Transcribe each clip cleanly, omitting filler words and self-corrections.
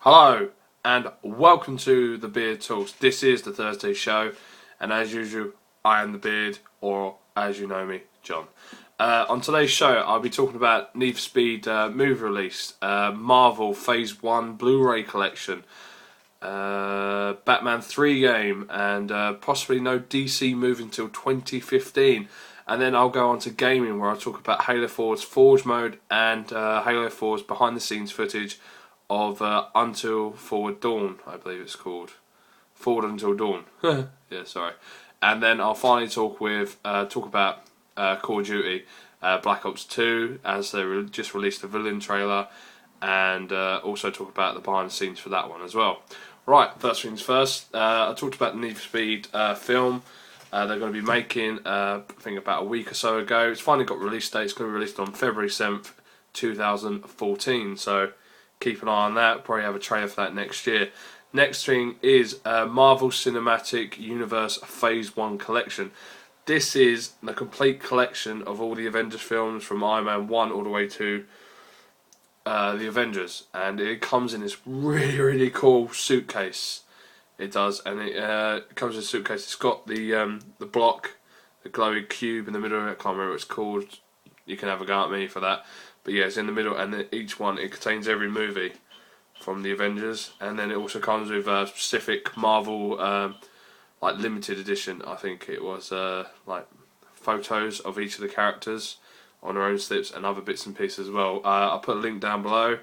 Hello and welcome to the Beard Talks. This is the Thursday show, and as usual, I am the Beard, or as you know me, John. On today's show, I'll be talking about Need for Speed movie release, Marvel Phase 1 Blu-ray collection, Batman 3 game, and possibly no DC movie until 2015. And then I'll go on to gaming, where I'll talk about Halo 4's Forge mode and Halo 4's behind the scenes footage of Until Forward Dawn, I believe it's called. Forward Until Dawn. Yeah, sorry. And then I'll finally talk about Call of Duty Black Ops 2, as they just released a villain trailer, and also talk about the behind the scenes for that one as well. Right, first things first, I talked about the Need for Speed film. They're going to be making, I think about a week or so ago. It's finally got release date. It's going to be released on February 7th, 2014. So keep an eye on that. Probably have a trailer for that next year. Next thing is Marvel Cinematic Universe Phase 1 collection. This is the complete collection of all the Avengers films from Iron Man 1 all the way to the Avengers. And it comes in this really, really cool suitcase. It does, and it comes in a suitcase. It's got the block, the glowy cube in the middle. I can't remember what it's called. You can have a go at me for that. But yeah, it's in the middle, and each one, it contains every movie from the Avengers, and then it also comes with a specific Marvel like limited edition. I think it was like photos of each of the characters on their own slips and other bits and pieces as well. I'll put a link down below.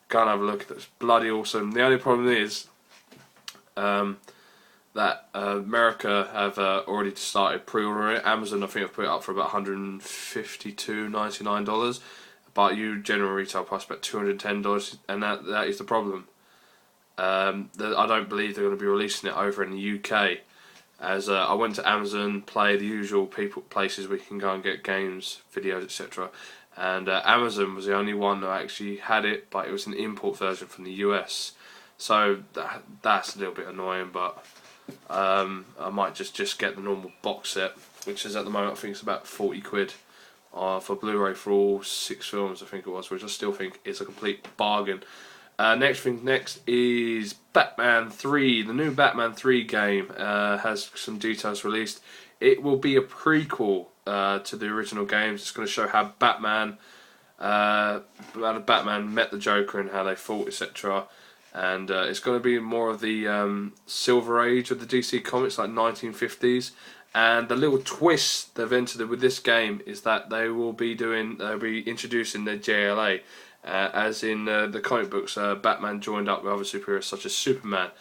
Go and have a look. It's bloody awesome. The only problem is that America have already started pre-ordering it. Amazon, I think, have put it up for about $152.99, but you general retail price about $210, and that is the problem. I don't believe they're going to be releasing it over in the UK. As I went to Amazon Play, the usual places we can go and get games, videos, etc. And Amazon was the only one that actually had it, but it was an import version from the US. So that's a little bit annoying, but I might just get the normal box set, which is at the moment I think it's about 40 quid for Blu-ray for all 6 films, I think it was, which I still think is a complete bargain. Next is Batman 3. The new Batman 3 game has some details released. It will be a prequel to the original games. It's going to show how Batman met the Joker and how they fought, etc. And it's going to be more of the Silver Age of the DC Comics, like 1950s. And the little twist they've entered with this game is that they'll be introducing their JLA, as in the comic books. Batman joined up with other superheroes such as Superman,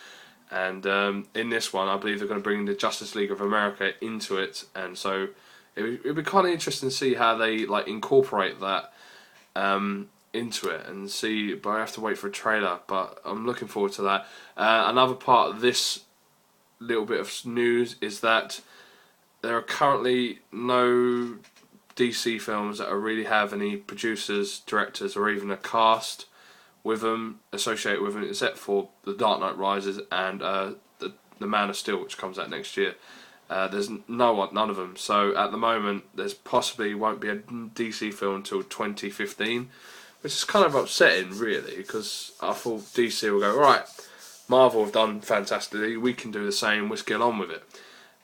and in this one, I believe they're going to bring the Justice League of America into it. And so it'll be kind of interesting to see how they incorporate that into it and see, but I have to wait for a trailer, but I'm looking forward to that. Another part of this little bit of news is that there are currently no DC films that really have any producers, directors, or even a cast with them, associated with them, except for The Dark Knight Rises and the Man of Steel, which comes out next year. There's none of them, so at the moment there's possibly won't be a DC film until 2015, which is kind of upsetting, really, because I thought DC will go, right, Marvel have done fantastically, we can do the same, let's get on with it.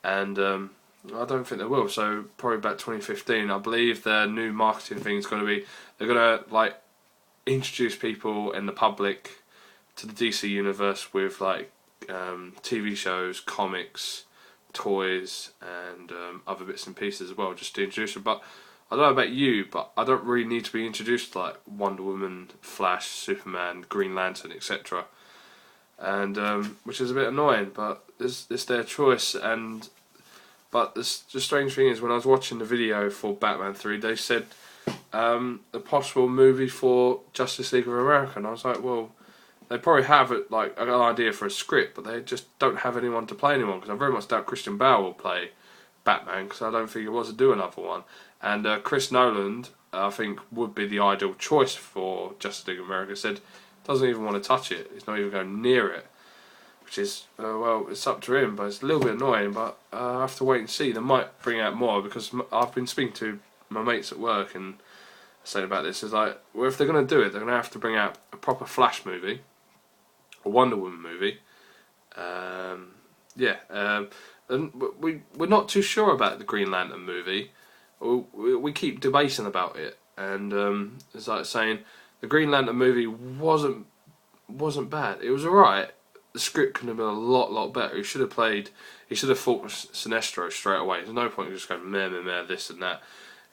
And I don't think they will, so probably about 2015. I believe their new marketing thing is going to be, they're going to introduce people in the public to the DC universe with TV shows, comics, toys, and other bits and pieces as well, just to introduce them. But I don't know about you, but I don't really need to be introduced to Wonder Woman, Flash, Superman, Green Lantern, etc. And which is a bit annoying, but it's their choice. But the strange thing is, when I was watching the video for Batman 3, they said a possible movie for Justice League of America, and I was like, well, they probably have an idea for a script, but they just don't have anyone to play anyone, because I very much doubt Christian Bale will play Batman, because I don't think he wants to do another one. And Chris Nolan, I think, would be the ideal choice for Justice League of America. Said doesn't even want to touch it. He's not even going near it, which is well, it's up to him. But it's a little bit annoying. But I have to wait and see. They might bring out more, because I've been speaking to my mates at work and saying about this. Is well, if they're going to do it, they're going to have to bring out a proper Flash movie, a Wonder Woman movie. Yeah, and we're not too sure about the Green Lantern movie. We keep debating about it, and it's like saying the Green Lantern movie wasn't bad. It was alright. The script could have been a lot better. He should have fought Sinestro straight away. There's no point in just going meh, this and that.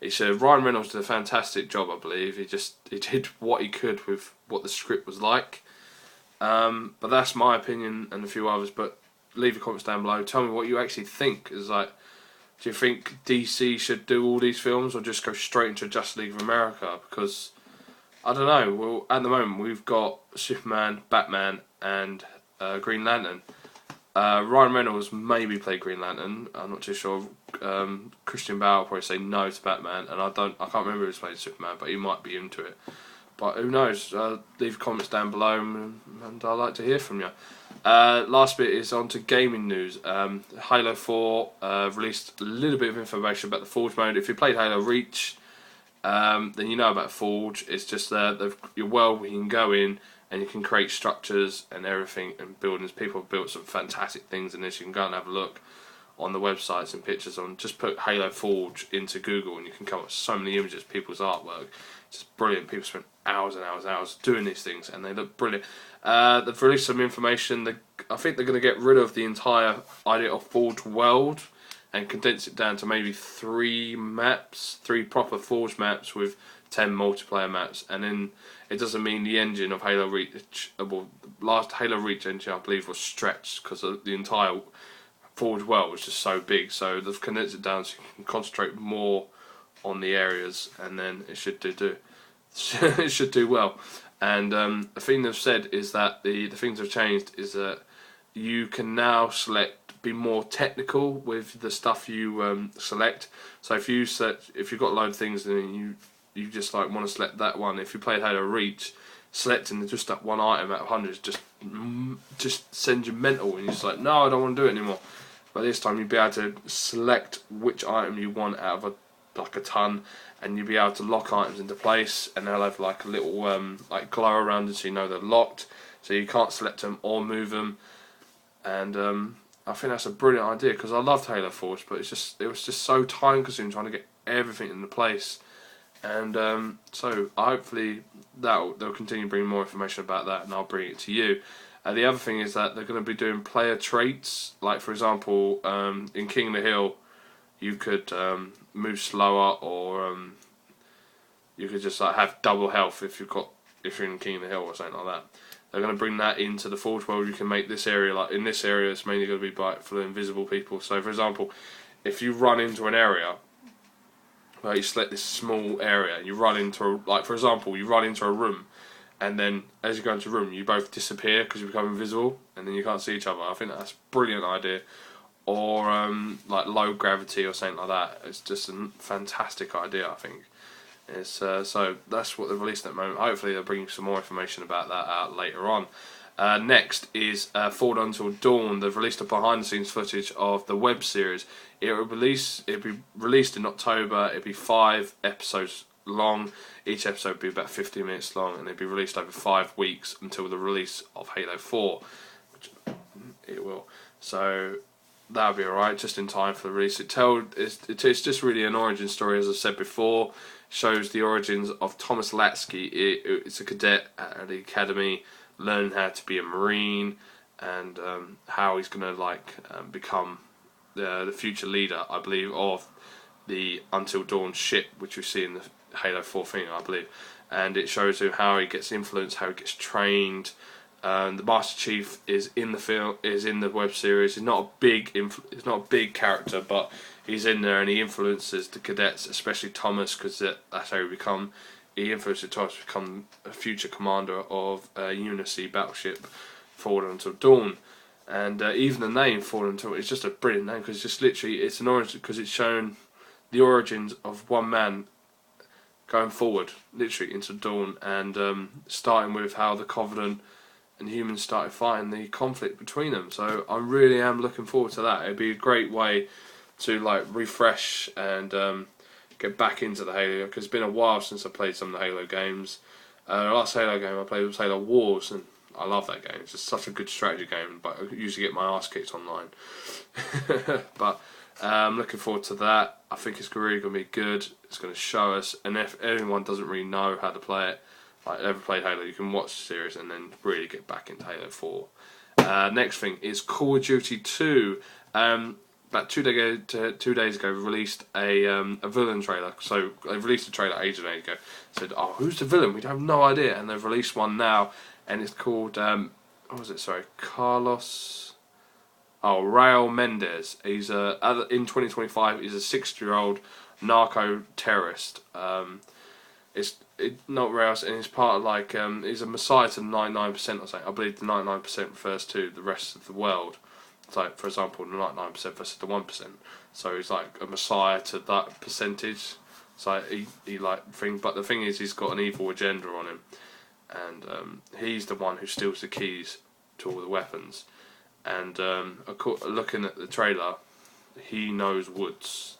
He said Ryan Reynolds did a fantastic job, I believe. He did what he could with what the script was like. But that's my opinion and a few others. But leave your comments down below. Tell me what you actually think. Is like, do you think DC should do all these films or just go straight into Justice League of America? Because I don't know. Well, at the moment we've got Superman, Batman, and Green Lantern. Ryan Reynolds maybe play Green Lantern. I'm not too sure. Christian Bale will probably say no to Batman, and I can't remember who's playing Superman, but he might be into it. But who knows? Leave comments down below, and I'd like to hear from you. Last bit is on to gaming news. Halo 4 released a little bit of information about the Forge mode. If you played Halo Reach, then you know about Forge. It's just your world where you can go in and you can create structures and everything and buildings. People have built some fantastic things in this. You can go and have a look on the websites and pictures on. Just put Halo Forge into Google and you can come up with so many images, people's artwork. It's just brilliant. People spend hours and hours doing these things and they look brilliant. They've released some information. I think they're going to get rid of the entire idea of Forge World and condense it down to maybe 3 proper Forge maps with 10 multiplayer maps, and then it doesn't mean the engine of Halo Reach, well, the last Halo Reach engine I believe was stretched because the entire Forge world was just so big, so they've condensed it down so you can concentrate more on the areas, and then it should do it should do well. And the thing they've said is that the things have changed is that you can now be more technical with the stuff you select. So if you've got a load of things and you just like want to select that one. If you played Halo Reach, selecting just that one item out of hundreds just sends you mental, and you're just like, no, I don't want to do it anymore. But this time you'd be able to select which item you want out of a ton, and you'll be able to lock items into place, and they'll have like a little like glow around it, so you know they're locked, so you can't select them or move them. And I think that's a brilliant idea because I loved Halo Forge, but it was just so time consuming trying to get everything into place. And so hopefully they'll continue bringing more information about that, and I'll bring it to you. The other thing is that they're going to be doing player traits, like for example in King of the Hill you could move slower, or you could just like have double health if you're in King of the Hill or something like that. They're going to bring that into the Forge world. You can make this area, like in this area it's mainly going to be full of invisible people. So for example, if you run into an area, you select this small area, you run into for example, you run into a room, and then as you go into a room, you both disappear because you become invisible, and then you can't see each other. I think that's a brilliant idea. Or like low gravity or something like that. It's just a fantastic idea, I think. It's so that's what they've released at the moment. Hopefully they'll bring some more information about that out later on. Next is Forward Until Dawn. They've released a behind-the-scenes footage of the web series. It'll be released in October. It'll be 5 episodes long. Each episode will be about 15 minutes long, and it'll be released over 5 weeks until the release of Halo 4, which it will. So that'll be alright, just in time for the release. It's just really an origin story, as I said before. Shows the origins of Thomas Latsky. It's a cadet at the academy, learning how to be a Marine, and how he's going to become the future leader, I believe, of the Until Dawn ship, which we see in the Halo 4 thing, I believe. And it shows him how he gets influenced, how he gets trained. The Master Chief is in the web series. He's not a big character, but he's in there and he influences the cadets, especially Thomas, because that's how he influences Thomas to become a future commander of a Unity battleship, Forward Until Dawn. And even the name Forward Until is just a brilliant name, because it's an origin, because it's shown the origins of one man going forward, literally into Dawn, and starting with how the Covenant and humans started fighting, the conflict between them. So I really am looking forward to that. It'd be a great way to refresh and get back into the Halo, because it's been a while since I played some of the Halo games. The last Halo game I played was Halo Wars, and I love that game. It's just such a good strategy game, but I usually get my ass kicked online. But I'm looking forward to that. I think it's really going to be good. It's going to show us, and if anyone doesn't really know how to play it, like never played Halo, you can watch the series and then really get back into Halo 4. Next thing is Call of Duty 2. About 2 days ago, released a villain trailer. So they released a trailer ages ago. Said, "Oh, who's the villain? We have no idea." And they've released one now, and it's called what was it? Sorry, Carlos. Oh, Raul Mendez. He's in 2025. He's a 60-year-old narco terrorist. Not Raul, and he's part of like he's a messiah to 99% or something. I believe the 99% refers to the rest of the world. So, for example, the 99% versus the 1%. So he's like a messiah to that percentage. So he like thing, but the thing is, he's got an evil agenda on him, and he's the one who steals the keys to all the weapons. And looking at the trailer, he knows Woods.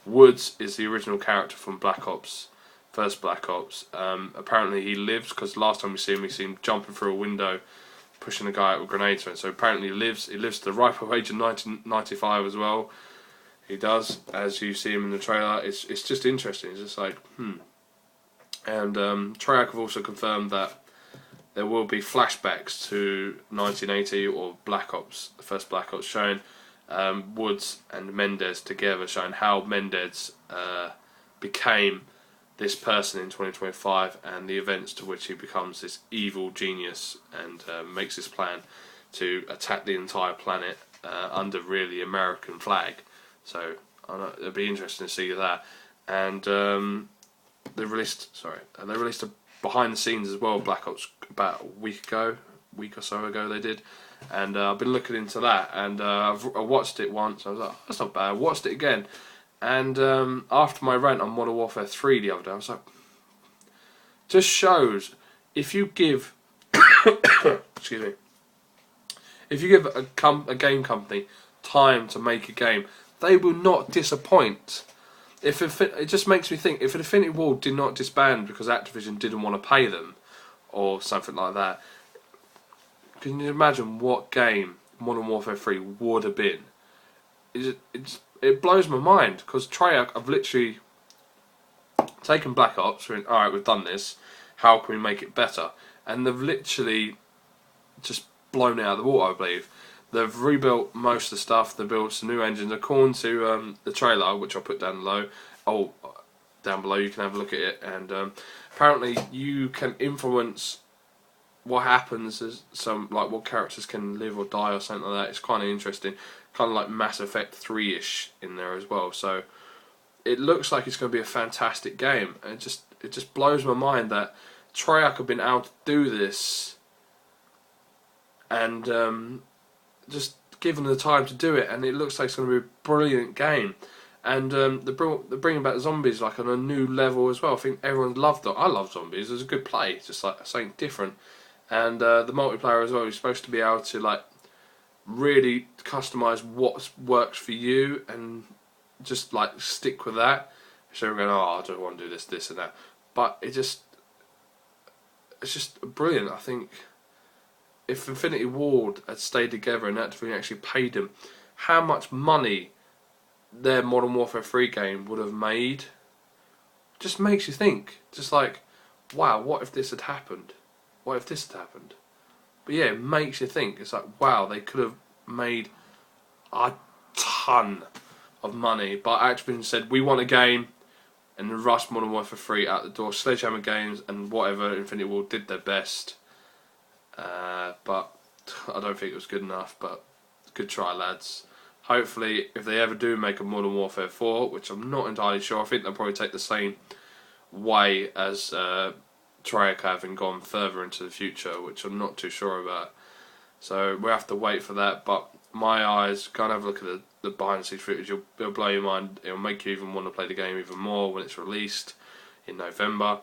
Woods is the original character from Black Ops, first Black Ops. Apparently he lives, because last time we see him jumping through a window, pushing a guy out with grenades. So apparently he lives to the ripe old age of 1995 as well. He does, as you see him in the trailer. It's just interesting. It's just like, And Treyarch have also confirmed that there will be flashbacks to 1980 or Black Ops, the first Black Ops, showing Woods and Mendez together, showing how Mendez became this person in 2025 and the events to which he becomes this evil genius and makes this plan to attack the entire planet under really American flag. So it'll be interesting to see that. And they released a behind the scenes as well, Black Ops, about a week or so ago they did, and I've been looking into that, and I watched it once. I was like, that's not bad. I watched it again, and after my rant on Modern Warfare 3 the other day, I was like, just shows if you give excuse me, if you give a game company time to make a game, they will not disappoint. It just makes me think, if Infinity Ward did not disband because Activision didn't want to pay them, or something like that, can you imagine what game Modern Warfare 3 would have been? It blows my mind, because Treyarch have literally taken Black Ops and went, alright, we've done this, how can we make it better? And they've literally just blown it out of the water, I believe. They've rebuilt most of the stuff. They built some new engines. According to the trailer, which I'll put down below, you can have a look at it. And apparently, you can influence what happens, as what characters can live or die or something like that. It's kind of interesting, kind of like Mass Effect 3-ish in there as well. So it looks like it's going to be a fantastic game. And it just blows my mind that Treyarch have been able to do this, and just given the time to do it, and it looks like it's going to be a brilliant game. And they're bringing back zombies like on a new level as well. I think everyone loved it. I love zombies. It was a good play, just like something different. And the multiplayer as well, you're supposed to be able to like really customise what works for you and just like stick with that. So we're going, I don't want to do this and that. But it's just brilliant. I think if Infinity Ward had stayed together and Activision actually paid them, how much money their Modern Warfare 3 game would have made, just makes you think. Just like, wow, what if this had happened? What if this had happened? But yeah, it makes you think. It's like, wow, they could have made a ton of money. But Activision said, we want a game, and rushed Modern Warfare 3 out the door. Sledgehammer Games and whatever, Infinity Ward did their best. But I don't think it was good enough, but good try, lads. Hopefully, if they ever do make a Modern Warfare 4, which I'm not entirely sure, I think they'll probably take the same way as Treyarch have and gone further into the future, which I'm not too sure about. So we'll have to wait for that, but my eyes, go and have a look at the behind the scenes footage, it'll blow your mind. It'll make you even want to play the game even more when it's released in November.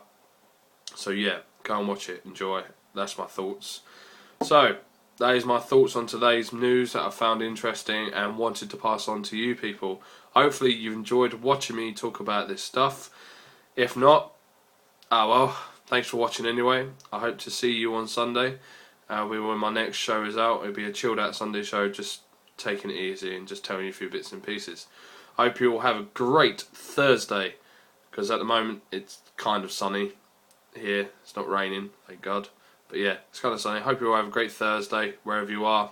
So yeah, go and watch it, enjoy. That's my thoughts. So, that is my thoughts on today's news that I found interesting and wanted to pass on to you people. Hopefully you enjoyed watching me talk about this stuff. If not, well, thanks for watching anyway. I hope to see you on Sunday. When my next show is out, it'll be a chilled out Sunday show, just taking it easy and just telling you a few bits and pieces. I hope you all have a great Thursday, because at the moment it's kind of sunny here. It's not raining, thank God. But yeah, it's kind of sunny. Hope you all have a great Thursday wherever you are.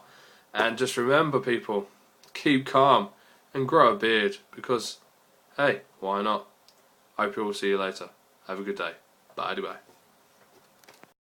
And just remember, people, keep calm and grow a beard, because hey, why not? Hope you all see you later. Have a good day. Bye. Bye.